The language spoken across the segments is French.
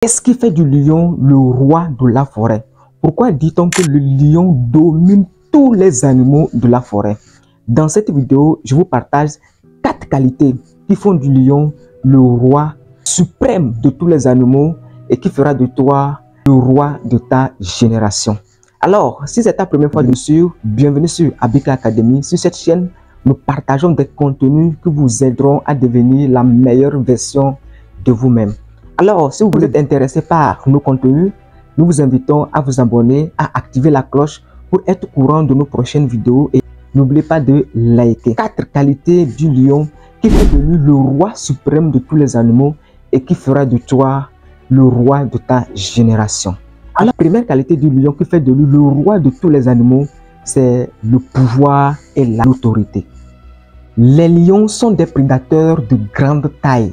Qu'est-ce qui fait du lion le roi de la forêt? Pourquoi dit-on que le lion domine tous les animaux de la forêt? Dans cette vidéo, je vous partage 4 qualités qui font du lion le roi suprême de tous les animaux et qui fera de toi le roi de ta génération. Alors, si c'est ta première fois dessus, bienvenue sur Abika Academy. Sur cette chaîne, nous partageons des contenus qui vous aideront à devenir la meilleure version de vous-même. Alors, si vous êtes intéressé par nos contenus, nous vous invitons à vous abonner, à activer la cloche pour être au courant de nos prochaines vidéos et n'oubliez pas de liker. 4 qualités du lion qui fait de lui le roi suprême de tous les animaux et qui fera de toi le roi de ta génération. Alors, la première qualité du lion qui fait de lui le roi de tous les animaux, c'est le pouvoir et l'autorité. Les lions sont des prédateurs de grande taille,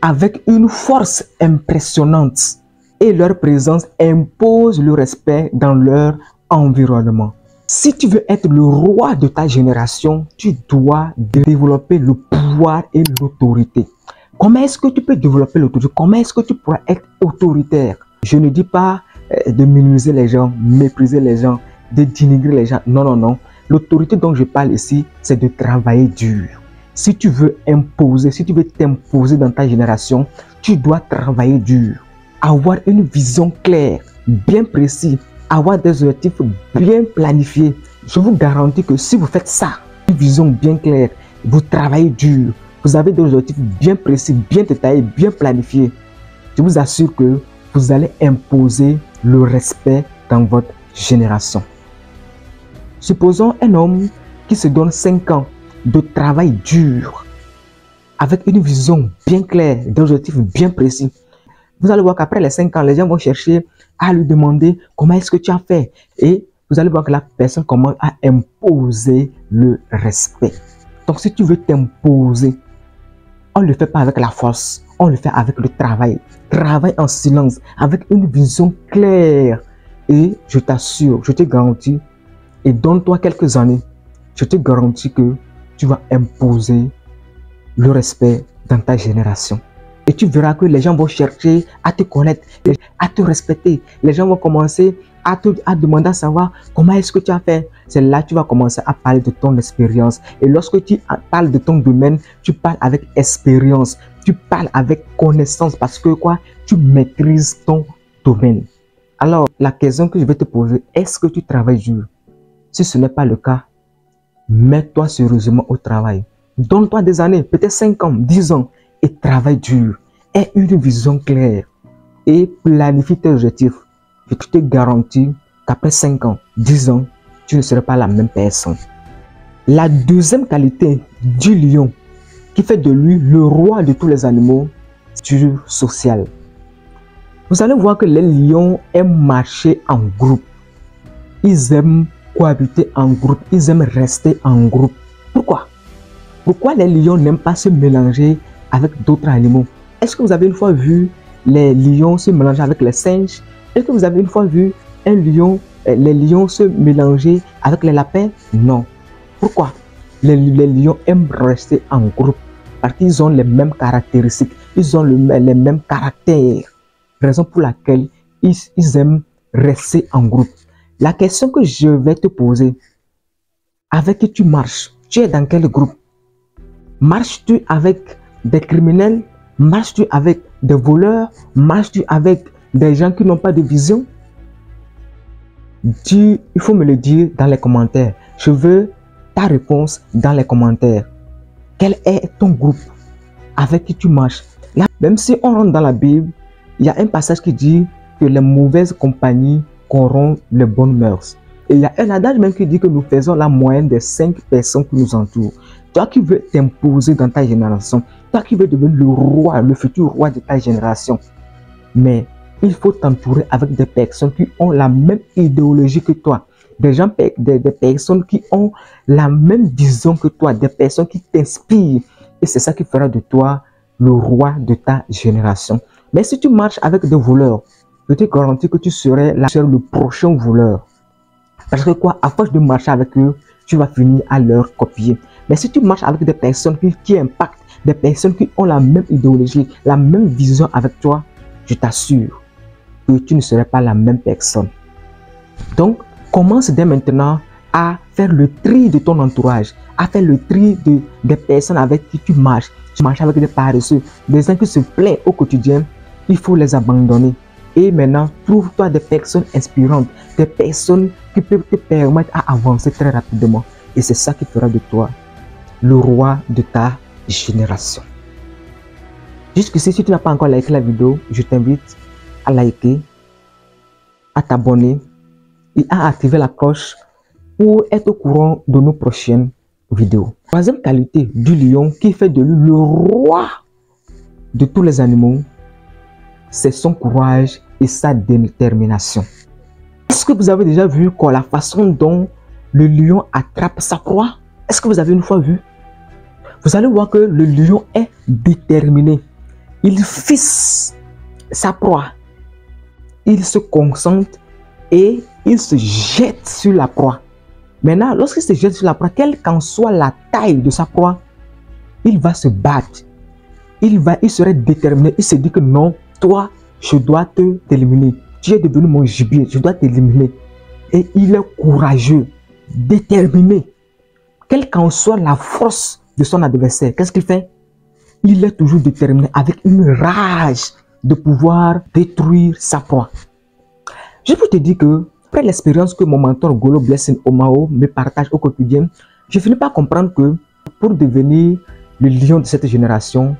avec une force impressionnante, et leur présence impose le respect dans leur environnement. Si tu veux être le roi de ta génération, tu dois développer le pouvoir et l'autorité. Comment est-ce que tu peux développer l'autorité? Comment est-ce que tu pourras être autoritaire? Je ne dis pas de minimiser les gens, mépriser les gens, de dénigrer les gens. Non, non, non. L'autorité dont je parle ici, c'est de travailler dur. Si tu veux imposer, si tu veux t'imposer dans ta génération, tu dois travailler dur. Avoir une vision claire, bien précise, avoir des objectifs bien planifiés. Je vous garantis que si vous faites ça, une vision bien claire, vous travaillez dur, vous avez des objectifs bien précis, bien détaillés, bien planifiés, je vous assure que vous allez imposer le respect dans votre génération. Supposons un homme qui se donne 5 ans de travail dur, avec une vision bien claire, des objectifs bien précis. Vous allez voir qu'après les 5 ans, les gens vont chercher à lui demander comment est-ce que tu as fait. Et vous allez voir que la personne commence à imposer le respect. Donc si tu veux t'imposer, on ne le fait pas avec la force, on le fait avec le travail. Travaille en silence, avec une vision claire. Et je t'assure, je te garantis, et donne-toi quelques années, je te garantis que tu vas imposer le respect dans ta génération. Et tu verras que les gens vont chercher à te connaître, à te respecter. Les gens vont commencer à demander à savoir comment est-ce que tu as fait. C'est là que tu vas commencer à parler de ton expérience. Et lorsque tu parles de ton domaine, tu parles avec expérience. Tu parles avec connaissance parce que quoi? Tu maîtrises ton domaine. Alors, la question que je vais te poser, est-ce que tu travailles dur? Si ce n'est pas le cas, mets-toi sérieusement au travail. Donne-toi des années, peut-être 5 ans, 10 ans, et travaille dur. Aie une vision claire et planifie tes objectifs. Et je te garantis qu'après 5 ans, 10 ans, tu ne seras pas la même personne. La deuxième qualité du lion qui fait de lui le roi de tous les animaux, c'est le social. Vous allez voir que les lions aiment marcher en groupe. Ils aiment cohabiter en groupe, ils aiment rester en groupe. Pourquoi? Pourquoi les lions n'aiment pas se mélanger avec d'autres animaux? Est-ce que vous avez une fois vu les lions se mélanger avec les singes? Est-ce que vous avez une fois vu un lion, les lions se mélanger avec les lapins? Non. Pourquoi? Les lions aiment rester en groupe parce qu'ils ont les mêmes caractéristiques, ils ont les mêmes caractères. Raison pour laquelle ils aiment rester en groupe. La question que je vais te poser, avec qui tu marches? Tu es dans quel groupe? Marches-tu avec des criminels? Marches-tu avec des voleurs? Marches-tu avec des gens qui n'ont pas de vision? Il faut me le dire dans les commentaires. Je veux ta réponse dans les commentaires. Quel est ton groupe? Avec qui tu marches? Là, même si on rentre dans la Bible, il y a un passage qui dit que les mauvaises compagnies corrompent les bonnes mœurs. Et il y a un adage même qui dit que nous faisons la moyenne des 5 personnes qui nous entourent. Toi qui veux t'imposer dans ta génération, toi qui veux devenir le roi, le futur roi de ta génération, mais il faut t'entourer avec des personnes qui ont la même idéologie que toi, des personnes qui ont la même vision que toi, des personnes qui t'inspirent. Et c'est ça qui fera de toi le roi de ta génération. Mais si tu marches avec des voleurs, je te garantis que tu serais le prochain voleur. Parce que quoi, à force de marcher avec eux, tu vas finir à leur copier. Mais si tu marches avec des personnes qui impactent, des personnes qui ont la même idéologie, la même vision avec toi, je t'assure que tu ne serais pas la même personne. Donc, commence dès maintenant à faire le tri de ton entourage, à faire le tri des personnes avec qui tu marches. Tu marches avec des paresseux, des gens qui se plaignent au quotidien, il faut les abandonner. Et maintenant, trouve-toi des personnes inspirantes, des personnes qui peuvent te permettre à avancer très rapidement. Et c'est ça qui fera de toi le roi de ta génération. Jusqu'ici, si tu n'as pas encore liké la vidéo, je t'invite à liker, à t'abonner et à activer la cloche pour être au courant de nos prochaines vidéos. Troisième qualité du lion qui fait de lui le roi de tous les animaux, c'est son courage et sa détermination. Est-ce que vous avez déjà vu la façon dont le lion attrape sa proie? Est-ce que vous avez une fois vu? Vous allez voir que le lion est déterminé. Il fixe sa proie. Il se concentre et il se jette sur la proie. Maintenant, lorsqu'il se jette sur la proie, quelle qu'en soit la taille de sa proie, il va se battre. Il serait déterminé. Il se dit que non, toi, je dois t'éliminer. Tu es devenu mon gibier, je dois t'éliminer. Et il est courageux, déterminé. Quelle qu'en soit la force de son adversaire, qu'est-ce qu'il fait? Il est toujours déterminé avec une rage de pouvoir détruire sa proie. Je peux te dire que, après l'expérience que mon mentor Golo Blessing Omao me partage au quotidien, je finis par comprendre que pour devenir le lion de cette génération,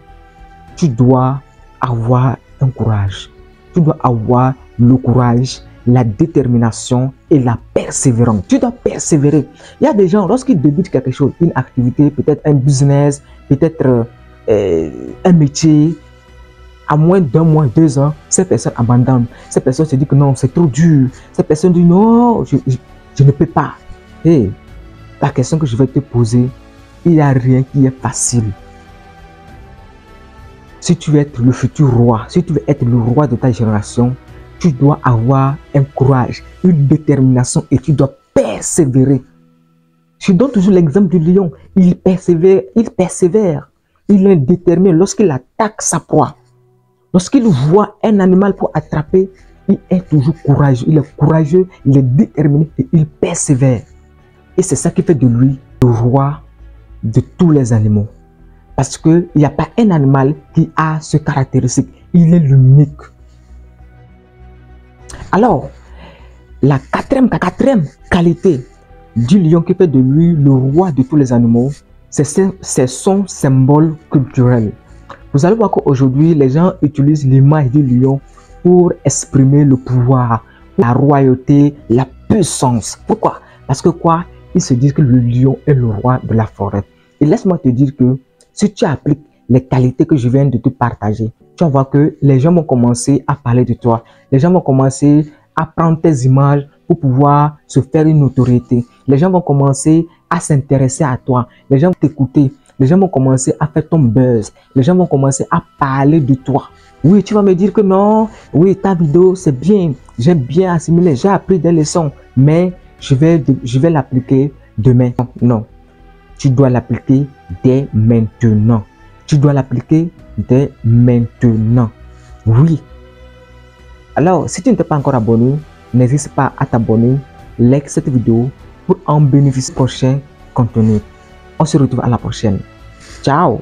tu dois avoir un courage. Tu dois avoir le courage, la détermination et la persévérance. Tu dois persévérer. Il y a des gens, lorsqu'ils débutent quelque chose, une activité, peut-être un business, peut-être un métier, à moins d'un mois, 2 ans, ces personnes abandonnent. Ces personnes se disent que non, c'est trop dur. Ces personnes disent non, je ne peux pas. Et la question que je vais te poser, il n'y a rien qui est facile. Si tu veux être le futur roi, si tu veux être le roi de ta génération, tu dois avoir un courage, une détermination et tu dois persévérer. Je donne toujours l'exemple du lion. Il persévère, il est déterminé lorsqu'il attaque sa proie. Lorsqu'il voit un animal pour attraper, il est toujours courageux. Il est courageux, il est déterminé et il persévère. Et c'est ça qui fait de lui le roi de tous les animaux. Parce qu'il n'y a pas un animal qui a ce caractéristique. Il est l'unique. Alors, la quatrième qualité du lion qui fait de lui le roi de tous les animaux, c'est son symbole culturel. Vous allez voir qu'aujourd'hui, les gens utilisent l'image du lion pour exprimer le pouvoir, la royauté, la puissance. Pourquoi? Parce que quoi? Ils se disent que le lion est le roi de la forêt. Et laisse-moi te dire que si tu appliques les qualités que je viens de te partager, tu vas voir que les gens vont commencer à parler de toi. Les gens vont commencer à prendre tes images pour pouvoir se faire une notoriété. Les gens vont commencer à s'intéresser à toi. Les gens vont t'écouter. Les gens vont commencer à faire ton buzz. Les gens vont commencer à parler de toi. Oui, tu vas me dire que non. Oui, ta vidéo, c'est bien. J'ai bien assimilé. J'ai appris des leçons. Mais je vais l'appliquer demain. Non. Tu dois l'appliquer dès maintenant. Tu dois l'appliquer dès maintenant. Oui. Alors, si tu ne t'es pas encore abonné, n'hésite pas à t'abonner, like cette vidéo pour en bénéficier du prochain contenu. On se retrouve à la prochaine. Ciao.